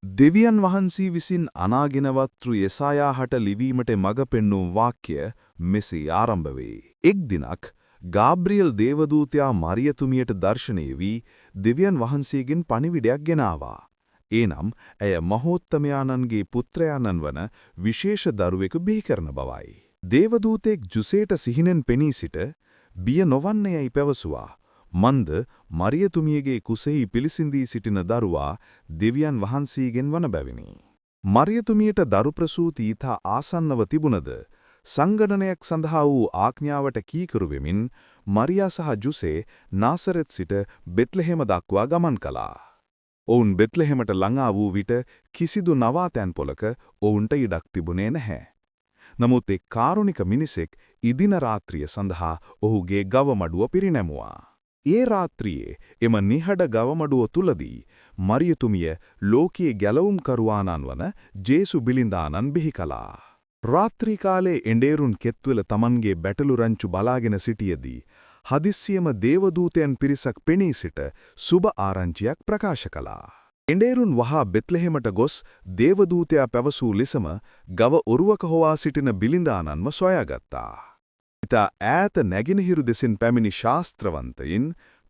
දෙවියන් වහන්සේ විසින් අනාගෙනවත්තු යෙසායාහට ලිවීමට මඟ පෙන්වූ වාක්‍ය මෙසේ ආරම්භ වේ. එක් දිනක් ගාබ්‍රියෙල් දේවදූතයා මරියතුමියට දර්ශනය වී දෙවියන් වහන්සේගෙන් පණිවිඩයක් ගෙනාවා. එනම් ඇය මහෝත්තමයාණන්ගේ පුත්‍රයාණන් වන විශේෂ දරුවෙකු බිහි කරන බවයි. දේවදූතෙක් ජුසේට සිහිනෙන් පෙනී සිට බිය නොවන්න යයි පැවසුවා. මන්ද මරියතුමියගේ කුසෙහි පිළිසිඳී සිටින දරුවා දෙවියන් වහන්සේගෙන් වන බැවිනි. මරියතුමියට දරු ප්‍රසූති ඊතා ආසන්නව තිබුණද සංගණනයක් සඳහා වූ ආඥාවට කීකරු වෙමින් මරියා සහ ජුසේ නාසරෙත් සිට බෙත්ලෙහෙම දක්වා ගමන් කළා. ඔවුන් බෙත්ලෙහෙමට ළඟා වූ විට කිසිදු නවාතැන් පොලක ඔවුන්ට ඉඩක් තිබුණේ නැහැ. නමුත් එක් කාරුණික මිනිසෙක් ඉදින රාත්‍රිය සඳහා ඔහුගේ ගවමඩුව පිරිනැමුවා. ඒ රාත්‍රියේ එම නිහඬ ගවමඩුව තුලදී මරියතුමිය ලෝකයේ ගැලවුම් කරුවාණන් වන ජේසු බිලිඳාණන් බිහි කළා. රාත්‍රී කාලයේ එඬේරුන් කෙත්වල තමන්ගේ බැටළු රංචු බලාගෙන සිටියේදී හදිස්සියම දේවදූතයන් පිරිසක් පෙනී සිට සුබ ආරංචියක් ප්‍රකාශ කළා. එඬේරුන් වහා බෙත්ලෙහෙමට ගොස් දේවදූතයා පැවසූ ලෙසම ගව ඔරුවක හොවා සිටින බිලිඳාණන්ව සොයාගත්තා. ඉතා ඈත නැගෙනහිරු දෙසින් පැමිණි ශාස්ත්‍රවන්තයින්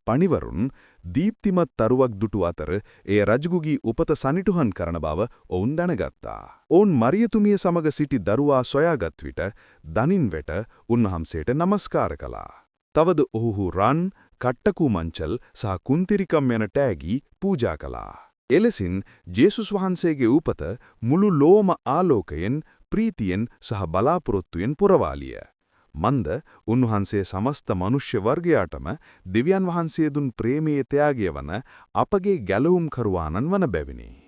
පණිවරුන් දීප්තිමත් තරුවක් දුටු අතර එය රජුගේ උපත සනිටුහන් කරන බව ඔවුන් දැනගත්තා. ඔවුන් මරියතුමිය සමග සිටි දරුවා සොයාගත් විට දනින් වෙට උන්වහන්සේට නමස්කාර කළා. තවද ඔහු රන්, කට්ටකු මංචල් සහ කුන්තිරිකම් යන තෑගි පූජා කළා. එලෙසින් ජේසුස් වහන්සේගේ උපත මුළු ලෝම ආලෝකයෙන්, ප්‍රීතියෙන් සහ බලාපොරොත්තුවෙන් පුරවාලිය. මන්ද උන්වහන්සේ සමස්ත මනුෂ්‍ය වර්ගයාටම දෙවියන් වහන්සේ දුන් ප්‍රේමයේ ත්‍යාගය වන අපගේ ගැලවුම් කරුවාණන් වන බැවිනි.